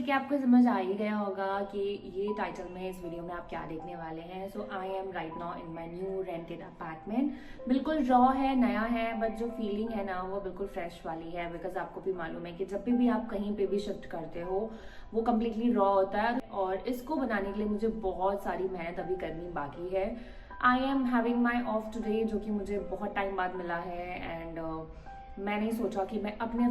कि आपको समझ आ ही गया होगा कि ये टाइटल में इस वीडियो में आप क्या देखने वाले हैं। So I am right now in my new rented apartment. बिल्कुल रॉ है, नया है, बट जो फीलिंग है ना वो बिल्कुल फ्रेश वाली है। बिकॉज आपको भी मालूम है कि जब भी आप कहीं पे भी शिफ्ट करते हो वो कम्प्लीटली रॉ होता है, और इसको बनाने के लिए मुझे बहुत सारी मेहनत अभी करनी बाकी है। I am having my of today, जो कि मुझे बहुत टाइम बाद मिला है। एंड मैंने सोचा कि मैं अपने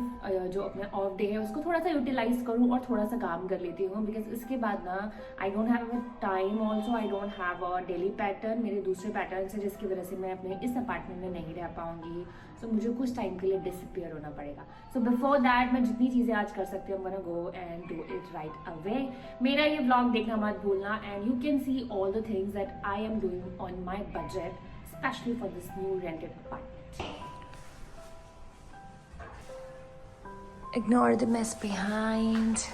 जो अपने ऑफ डे है उसको थोड़ा सा यूटिलाइज करूं और थोड़ा सा काम कर लेती हूँ। बिकॉज इसके बाद ना I don't have a time, also I don't have a daily pattern. मेरे दूसरे पैटर्न है जिसकी वजह से मैं अपने इस अपार्टमेंट में नहीं रह पाऊंगी। सो मुझे कुछ टाइम के लिए डिसअपियर होना पड़ेगा। सो बिफोर दैट मैं जितनी चीज़ें आज कर सकती हूँ I'm gonna go and do it right away। मेरा ये ब्लॉग देखना मत भूलना, and you can see all the things that I am doing on my budget, specially for this new rented apartment. Ignore the mess behind.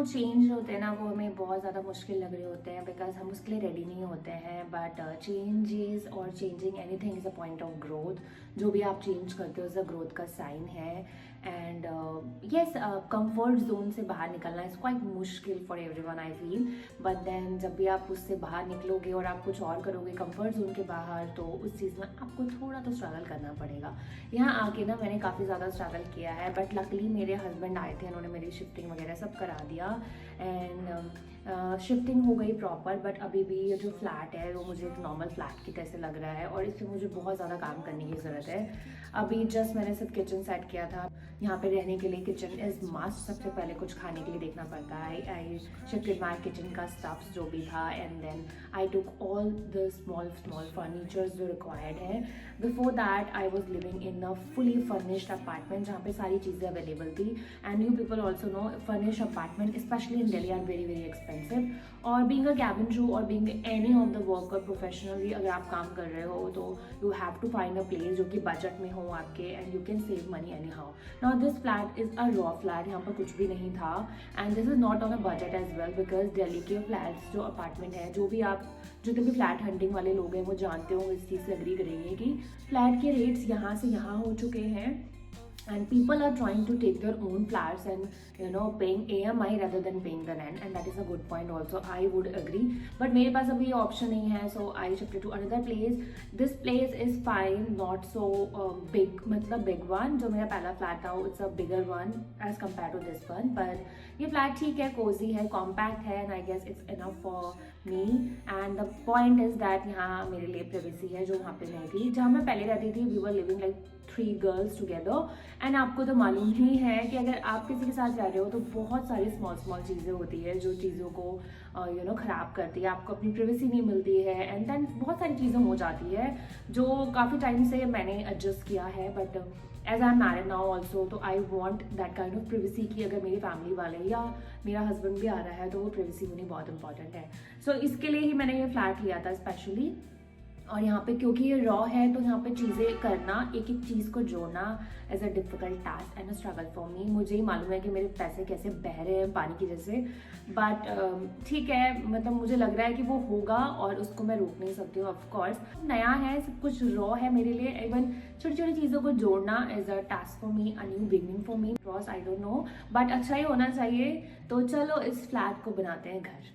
Change होते हैं ना वो हमें बहुत ज़्यादा मुश्किल लग रहे होते हैं, बिकॉज हम उसके लिए रेडी नहीं होते हैं। बट चेंजेस और changing anything is a point of growth. जो भी आप चेंज करते हो इज़ अ ग्रोथ का साइन है। एंड येस, कंफर्ट जोन से बाहर निकलना इज़ क्वाइट मुश्किल for everyone I feel. But then जब भी आप उससे बाहर निकलोगे और आप कुछ और करोगे कंफर्ट जोन के बाहर, तो उस चीज़ में आपको थोड़ा तो स्ट्रगल करना पड़ेगा। यहाँ आके ना मैंने काफ़ी ज़्यादा स्ट्रगल किया है, बट लकली मेरे हस्बैंड आए थे, उन्होंने मेरी शिफ्टिंग वगैरह सब करा दिया। एंड शिफ्टिंग हो गई प्रॉपर। बट अभी भी ये जो फ्लैट है वो मुझे एक नॉर्मल फ्लैट की तरह से लग रहा है, और इसमें मुझे बहुत ज़्यादा काम करने की ज़रूरत है। अभी जस्ट मैंने सिर्फ किचन सेट किया था। यहाँ पे रहने के लिए किचन इज़ मस्ट। सबसे पहले कुछ खाने के लिए देखना पड़ता है। आई शिफ्टेड माई किचन का स्टफ्स जो भी था, and then I took all the small furnitures जो रिक्वायर्ड है। Before that I was living in a fully furnished apartment जहाँ पे सारी चीज़ें अवेलेबल थी। And you people also know furnished apartment specially in Delhi are very very expensive. और being a cabin crew और being any of the worker professionally, अगर आप काम कर रहे हो तो you have to find a place जो कि बजट में हो आपके, and you can save money anyhow. Now this flat is a raw flat, यहाँ पर कुछ भी नहीं था। And this is not on a budget as well, because Delhi के फ्लैट्स जो अपार्टमेंट है, जो भी भी फ्लैट हंटिंग वाले लोग हैं वो जानते हो, इस चीज़ से एग्री करेंगे कि फ्लैट के रेट्स यहाँ से यहाँ हो चुके हैं। And people are trying to take their own flats and paying AMI rather than paying the rent, and that is a good point also, I would agree। but मेरे पास अभी ये option नहीं है, so I shifted to another place। this place is fine, not so big, मतलब big one। जो मेरा पहला flat था it's a bigger one as compared to this one, but ये फ्लैट ठीक है, cozy है, compact है, and I guess it's enough for me। and the point is that यहाँ मेरे लिए privacy है जो वहाँ पे नहीं थी। जहाँ मैं पहले रहती थी we were living like 3 girls together। And आपको तो मालूम ही है कि अगर आप किसी के साथ रह रहे हो तो बहुत सारी स्मॉल चीज़ें होती है जो चीज़ों को ख़राब करती है, आपको अपनी प्राइवेसी नहीं मिलती है, एंड देन बहुत सारी चीज़ें हो जाती है जो काफ़ी टाइम से मैंने एडजस्ट किया है। But as I am married now also, तो I want that kind of privacy की अगर मेरी फैमिली वाले या मेरा हस्बैंड भी आ रहा है तो वो प्राइवेसी होनी बहुत इंपॉर्टेंट है। सो इसके लिए ही मैंने ये फ्लैट लिया था स्पेशली। और यहाँ पे क्योंकि ये रॉ है तो यहाँ पे चीज़ें करना, एक एक चीज़ को जोड़ना as a difficult task and a struggle for me. मुझे ही मालूम है कि मेरे पैसे कैसे बह रहे हैं पानी की जैसे। बट ठीक है, मतलब मुझे लग रहा है कि वो होगा और उसको मैं रोक नहीं सकती हूँ। ऑफकोर्स नया है, सब कुछ रॉ है मेरे लिए। इवन छोटी छोटी चीज़ों को जोड़ना is a task for me, a new beginning for me. Cross I don't know, but अच्छा ही होना चाहिए। तो चलो इस फ्लैट को बनाते हैं घर।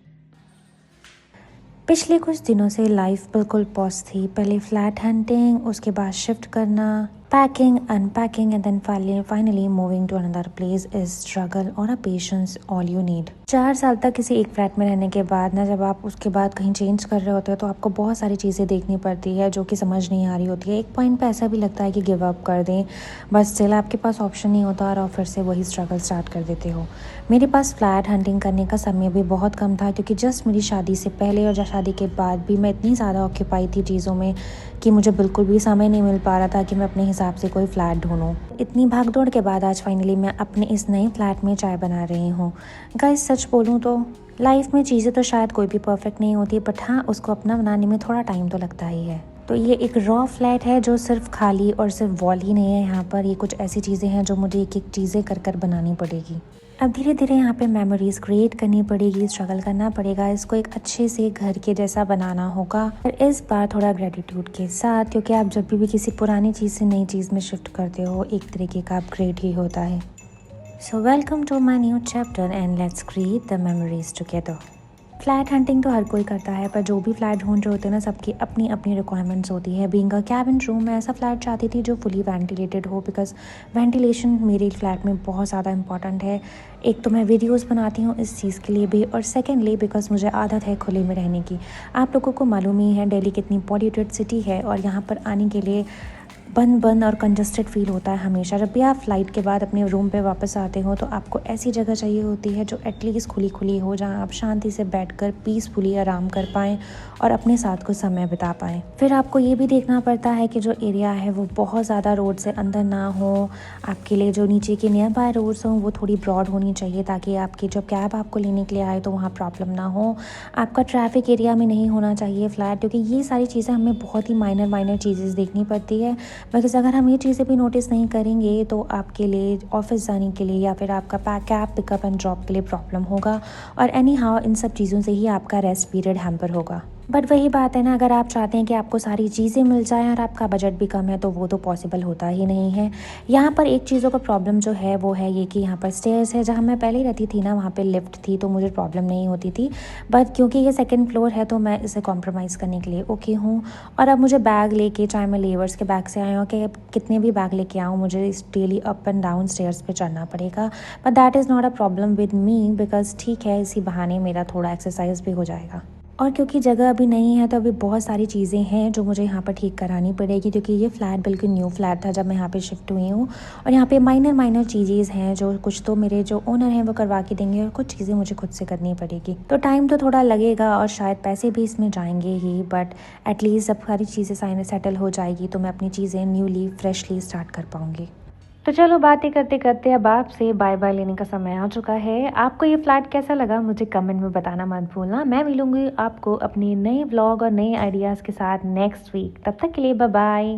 पिछले कुछ दिनों से लाइफ बिल्कुल पॉज थी। पहले फ्लैट हंटिंग, उसके बाद शिफ्ट करना, packing, unpacking, and then finally moving to another place is struggle और a patience all you need. 4 साल तक किसी एक फ्लैट में रहने के बाद ना, जब आप उसके बाद कहीं चेंज कर रहे होते हो तो आपको बहुत सारी चीज़ें देखनी पड़ती है जो कि समझ नहीं आ रही होती है। एक पॉइंट पे ऐसा भी लगता है कि गिव अप कर दें, बस स्टिल आपके पास ऑप्शन नहीं होता और फिर से वही स्ट्रगल स्टार्ट कर देते हो। मेरे पास फ्लैट हंटिंग करने का समय भी बहुत कम था, क्योंकि जस्ट मेरी शादी से पहले और शादी के बाद भी मैं इतनी ज़्यादा ऑक्यूपाई थी चीज़ों में कि मुझे बिल्कुल भी समय नहीं मिल पा रहा था कि मैं अपने हिसाब से कोई फ्लैट ढूंढूं। इतनी भागदौड़ के बाद आज फाइनली मैं अपने इस नए फ्लैट में चाय बना रही हूँ। गाइस सच बोलूँ तो लाइफ में चीज़ें तो शायद कोई भी परफेक्ट नहीं होती, बट हाँ, उसको अपना बनाने में थोड़ा टाइम तो लगता ही है। तो ये एक रॉ फ्लैट है जो सिर्फ खाली और सिर्फ वॉल ही नहीं है। यहाँ पर ये कुछ ऐसी चीज़ें हैं जो मुझे एक एक चीज़ें कर बनानी पड़ेगी। अब धीरे धीरे यहाँ पे मेमोरीज क्रिएट करनी पड़ेगी, स्ट्रगल करना पड़ेगा, इसको एक अच्छे से घर के जैसा बनाना होगा। और इस बार थोड़ा ग्रेटिट्यूड के साथ, क्योंकि आप जब भी किसी पुरानी चीज़ से नई चीज़ में शिफ्ट करते हो एक तरीके का अपग्रेड ही होता है। So welcome to my new chapter and let's create the memories together. Flat hunting तो हर कोई करता है, पर जो भी फ्लैट ढूंढ रहे होते हैं ना, सबकी अपनी अपनी रिक्वायरमेंट्स होती है। बीइंग अ कैबिन रूम, मैं ऐसा फ्लैट चाहती थी जो फुली वेंटिलेटेड हो, बिकॉज वेंटिलेशन मेरे फ्लैट में बहुत ज़्यादा इंपॉर्टेंट है। एक तो मैं वीडियोस बनाती हूँ इस चीज़ के लिए भी, और सेकेंडली बिकॉज मुझे आदत है खुले में रहने की। आप लोगों को मालूम ही है दिल्ली कितनी पॉल्यूटेड सिटी है, और यहाँ पर आने के लिए बंद बंद और कंजस्टेड फील होता है हमेशा। जब भी आप फ्लाइट के बाद अपने रूम पे वापस आते हो तो आपको ऐसी जगह चाहिए होती है जो एटलीस्ट खुली खुली हो, जहाँ आप शांति से बैठकर पीसफुली आराम कर पाएँ और अपने साथ कुछ समय बिता पाएँ। फिर आपको ये भी देखना पड़ता है कि जो एरिया है वो बहुत ज़्यादा रोड से अंदर ना हो। आपके लिए जो नीचे के नियर बाय रोड्स हों वो थोड़ी ब्रॉड होनी चाहिए, ताकि आपकी जब कैब आपको लेने के लिए आए तो वहाँ प्रॉब्लम ना हो। आपका ट्रैफिक एरिया में नहीं होना चाहिए फ्लैट, क्योंकि ये सारी चीज़ें हमें बहुत ही माइनर चीज़ें देखनी पड़ती है। बिकॉज़ अगर हम ये चीज़ें भी नोटिस नहीं करेंगे तो आपके लिए ऑफिस जाने के लिए या फिर आपका कैब पिकअप एंड ड्रॉप के लिए प्रॉब्लम होगा, और एनी हाउ इन सब चीज़ों से ही आपका रेस्ट पीरियड हैम्पर होगा। बट वही बात है ना, अगर आप चाहते हैं कि आपको सारी चीज़ें मिल जाएं और आपका बजट भी कम है तो वो तो पॉसिबल होता ही नहीं है। यहाँ पर एक चीज़ों का प्रॉब्लम जो है वो है ये कि यहाँ पर स्टेयर्स है। जहाँ मैं पहले रहती थी ना वहाँ पे लिफ्ट थी, तो मुझे प्रॉब्लम नहीं होती थी। बट क्योंकि ये सेकंड फ्लोर है तो मैं इसे कॉम्प्रोमाइज़ करने के लिए ओके हूँ। और अब मुझे बैग लेके, चाहे मैं लेवर्स के बैग से आया हूँ कि कितने भी बैग लेके आऊँ, मुझे इस daily up and down stairs पे चढ़ना पड़ेगा। But that is not a problem with me, because ठीक है, इसी बहाने मेरा थोड़ा एक्सरसाइज भी हो जाएगा। और क्योंकि जगह अभी नहीं है तो अभी बहुत सारी चीज़ें हैं जो मुझे यहाँ पर ठीक करानी पड़ेगी, क्योंकि ये फ्लैट बिल्कुल न्यू फ्लैट था जब मैं यहाँ पे शिफ्ट हुई हूँ। और यहाँ पे माइनर चीज़ें हैं जो कुछ तो मेरे जो ओनर हैं वो करवा के देंगे, और कुछ चीज़ें मुझे खुद से करनी पड़ेगी। तो टाइम तो थोड़ा लगेगा और शायद पैसे भी इसमें जाएंगे ही, बट एटलीस्ट जब सारी चीज़ें सेटल हो जाएगी तो मैं अपनी चीज़ें न्यूली फ्रेशली स्टार्ट कर पाऊँगी। तो चलो बातें करते करते अब आपसे बाय बाय लेने का समय आ चुका है। आपको ये फ्लैट कैसा लगा मुझे कमेंट में बताना मत भूलना। मैं मिलूंगी आपको अपनी नए व्लॉग और नए आइडियाज़ के साथ नेक्स्ट वीक। तब तक के लिए बाय बाय।